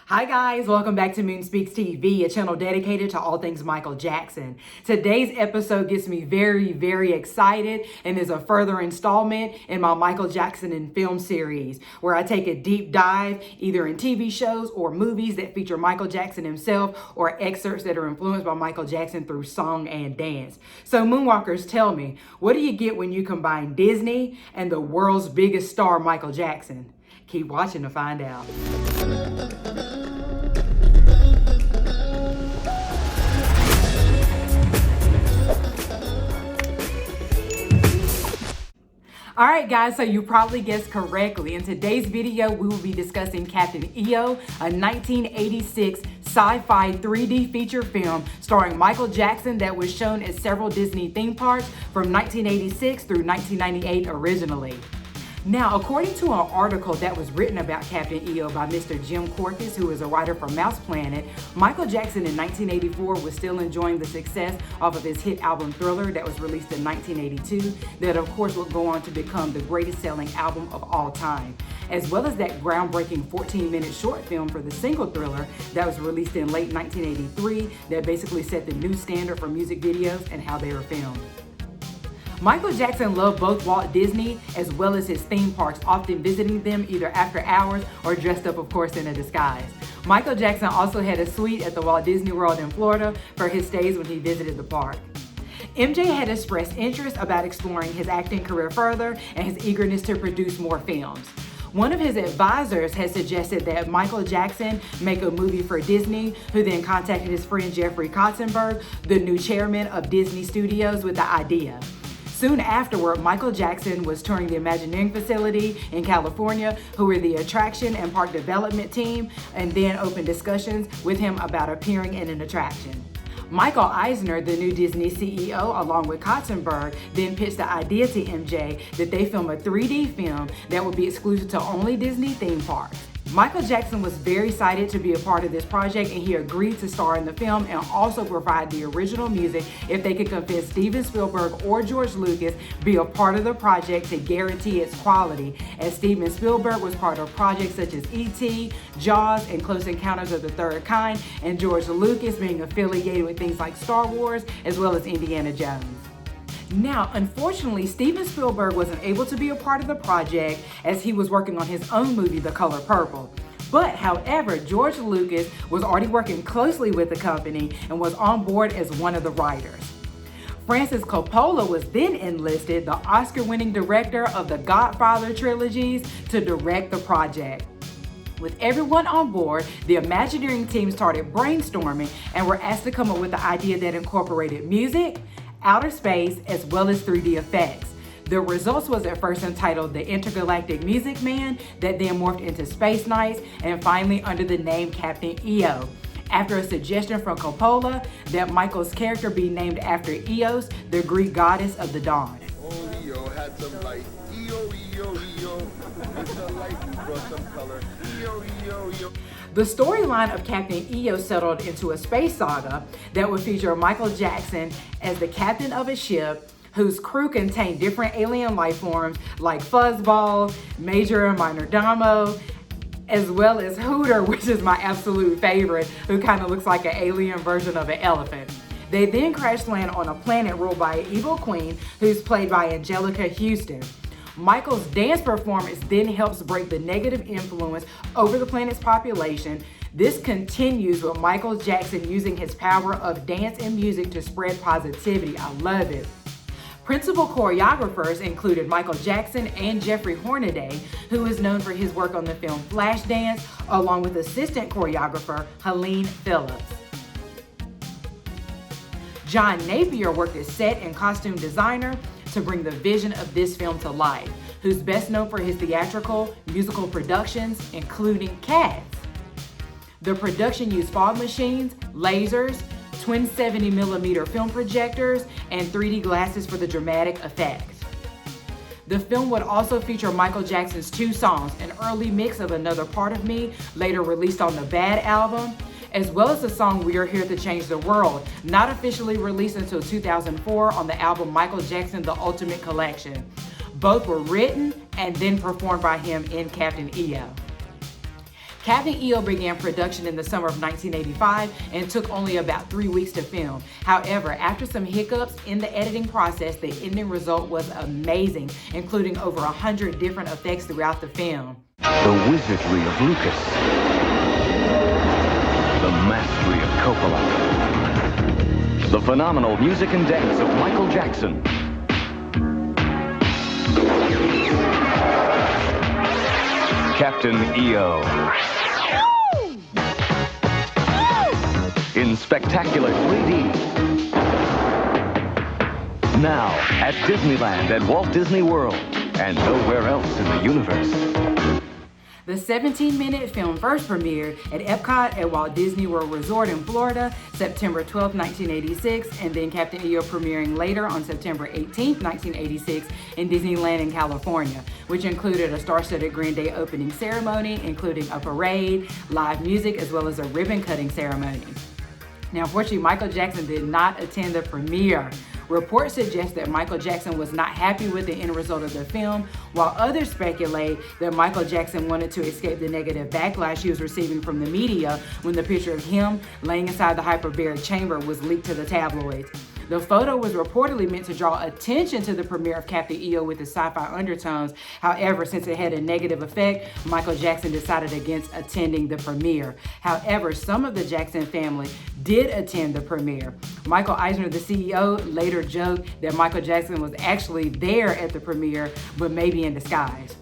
Hi guys, welcome back to MoonSpeaksTV, a channel dedicated to all things Michael Jackson. Today's episode gets me very excited and is a further installment in my Michael Jackson in film series, where I take a deep dive either in TV shows or movies that feature Michael Jackson himself or excerpts that are influenced by Michael Jackson through song and dance. So MoonWalkers, tell me, what do you get when you combine Disney and the world's biggest star, Michael Jackson? Keep watching to find out. All right, guys, so you probably guessed correctly. In today's video, we will be discussing Captain EO, a 1986 sci-fi 3D feature film starring Michael Jackson that was shown at several Disney theme parks from 1986 through 1998 originally. Now, according to an article that was written about Captain EO by Mr. Jim Corcus, who is a writer for Mouse Planet, Michael Jackson in 1984 was still enjoying the success off of his hit album Thriller that was released in 1982, that of course would go on to become the greatest selling album of all time, as well as that groundbreaking 14-minute short film for the single Thriller that was released in late 1983 that basically set the new standard for music videos and how they were filmed. Michael Jackson loved both Walt Disney as well as his theme parks, often visiting them either after hours or dressed up, of course, in a disguise. Michael Jackson also had a suite at the Walt Disney World in Florida for his stays when he visited the park. MJ had expressed interest about exploring his acting career further and his eagerness to produce more films. One of his advisors had suggested that Michael Jackson make a movie for Disney, who then contacted his friend Jeffrey Katzenberg, the new chairman of Disney Studios, with the idea. Soon afterward, Michael Jackson was touring the Imagineering facility in California, who were the attraction and park development team, and then opened discussions with him about appearing in an attraction. Michael Eisner, the new Disney CEO, along with Katzenberg, then pitched the idea to MJ that they film a 3D film that would be exclusive to only Disney theme parks. Michael Jackson was very excited to be a part of this project, and he agreed to star in the film and also provide the original music if they could convince Steven Spielberg or George Lucas be a part of the project to guarantee its quality, as Steven Spielberg was part of projects such as E.T., Jaws, and Close Encounters of the Third Kind, and George Lucas being affiliated with things like Star Wars as well as Indiana Jones. Now, unfortunately, Steven Spielberg wasn't able to be a part of the project as he was working on his own movie, The Color Purple. But, however, George Lucas was already working closely with the company and was on board as one of the writers. Francis Coppola was then enlisted, the Oscar-winning director of the Godfather trilogies, to direct the project. With everyone on board, the Imagineering team started brainstorming and were asked to come up with an idea that incorporated music, outer space, as well as 3D effects. The results was at first entitled The Intergalactic Music Man, that then morphed into Space Knights, and finally under the name Captain EO, after a suggestion from Coppola that Michael's character be named after Eos, the Greek goddess of the dawn. Oh, EO had some light. EO, EO, EO. With the light, you brought some color. EO, EO, EO. The storyline of Captain EO settled into a space saga that would feature Michael Jackson as the captain of a ship whose crew contained different alien life forms like Fuzzball, Major and Minor Domo, as well as Hooter, which is my absolute favorite, who kind of looks like an alien version of an elephant. They then crash land on a planet ruled by an evil queen who's played by Angelica Houston. Michael's dance performance then helps break the negative influence over the planet's population. This continues with Michael Jackson using his power of dance and music to spread positivity. I love it. Principal choreographers included Michael Jackson and Jeffrey Hornaday, who is known for his work on the film Flashdance, along with assistant choreographer Helene Phillips. John Napier worked as set and costume designer to bring the vision of this film to life, who's best known for his theatrical musical productions, including Cats. The production used fog machines, lasers, twin 70mm film projectors, and 3D glasses for the dramatic effects. The film would also feature Michael Jackson's two songs, an early mix of Another Part of Me, later released on the Bad album, as well as the song We Are Here to Change the World, not officially released until 2004 on the album Michael Jackson The Ultimate Collection. Both were written and then performed by him in Captain EO. Captain EO began production in the summer of 1985 and took only about 3 weeks to film. However, after some hiccups in the editing process, the ending result was amazing, including over 100 different effects throughout the film. The wizardry of Lucas. The mastery of Coppola. The phenomenal music and dance of Michael Jackson. Captain EO. In spectacular 3D. Now at Disneyland at Walt Disney World and nowhere else in the universe. The 17-minute film first premiered at Epcot at Walt Disney World Resort in Florida, September 12, 1986, and then Captain EO premiering later on September 18, 1986 in Disneyland in California, which included a star-studded Grand Day opening ceremony, including a parade, live music, as well as a ribbon-cutting ceremony. Now, unfortunately, Michael Jackson did not attend the premiere. Reports suggest that Michael Jackson was not happy with the end result of the film, while others speculate that Michael Jackson wanted to escape the negative backlash he was receiving from the media when the picture of him laying inside the hyperbaric chamber was leaked to the tabloids. The photo was reportedly meant to draw attention to the premiere of Captain EO with its sci-fi undertones. However, since it had a negative effect, Michael Jackson decided against attending the premiere. However, some of the Jackson family did attend the premiere. Michael Eisner, the CEO, later joked that Michael Jackson was actually there at the premiere, but maybe in disguise.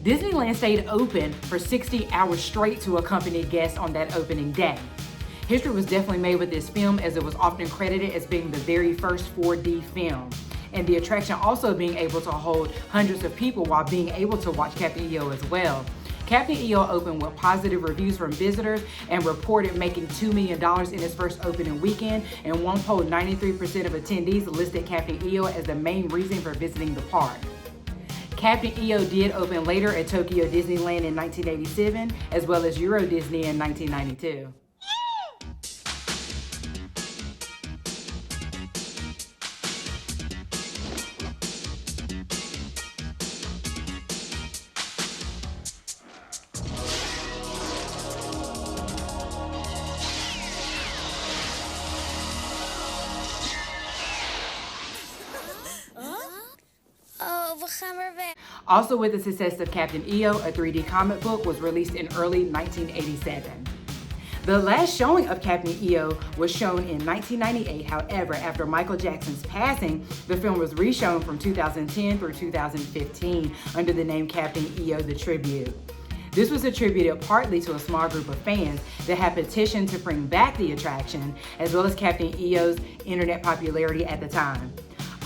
Disneyland stayed open for 60 hours straight to accompany guests on that opening day. History was definitely made with this film, as it was often credited as being the very first 4D film, and the attraction also being able to hold hundreds of people while being able to watch Captain EO as well. Captain EO opened with positive reviews from visitors and reported making $2 million in its first opening weekend, and one poll, 93% of attendees listed Captain EO as the main reason for visiting the park. Captain EO did open later at Tokyo Disneyland in 1987, as well as Euro Disney in 1992. Also, with the success of Captain EO, a 3D comic book was released in early 1987. The last showing of Captain EO was shown in 1998. However, after Michael Jackson's passing, the film was reshown from 2010 through 2015 under the name Captain EO: The Tribute. This was attributed partly to a small group of fans that had petitioned to bring back the attraction, as well as Captain EO's internet popularity at the time.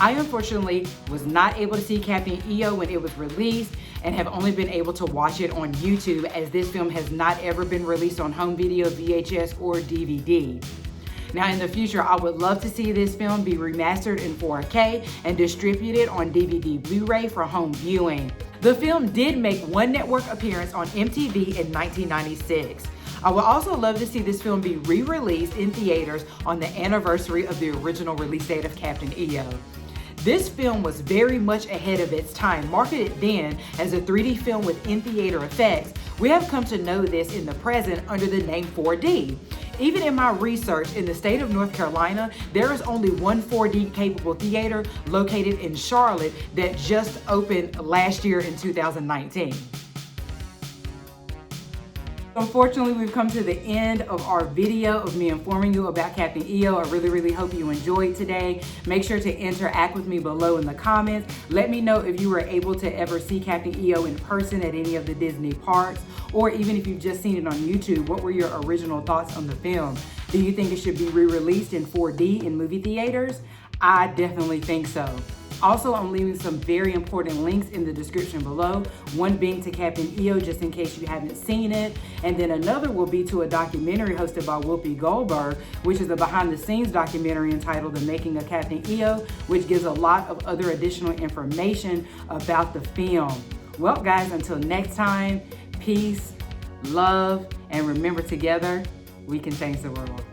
I unfortunately was not able to see Captain EO when it was released, and have only been able to watch it on YouTube, as this film has not ever been released on home video, VHS, or DVD. Now, in the future, I would love to see this film be remastered in 4K and distributed on DVD Blu-ray for home viewing. The film did make one network appearance on MTV in 1996. I would also love to see this film be re-released in theaters on the anniversary of the original release date of Captain EO. This film was very much ahead of its time. Marketed then as a 3D film with in-theater effects, we have come to know this in the present under the name 4D. Even in my research, in the state of North Carolina, there is only one 4D capable theater located in Charlotte that just opened last year in 2019. Unfortunately, we've come to the end of our video of me informing you about Captain EO. I really hope you enjoyed today. Make sure to interact with me below in the comments. Let me know if you were able to ever see Captain EO in person at any of the Disney parks, or even if you've just seen it on YouTube, what were your original thoughts on the film? Do you think it should be re-released in 4D in movie theaters? I definitely think so. Also, I'm leaving some very important links in the description below, one being to Captain EO, just in case you haven't seen it, and then another will be to a documentary hosted by Whoopi Goldberg, which is a behind-the-scenes documentary entitled The Making of Captain EO, which gives a lot of other additional information about the film. Well, guys, until next time, peace, love, and remember, together, we can change the world.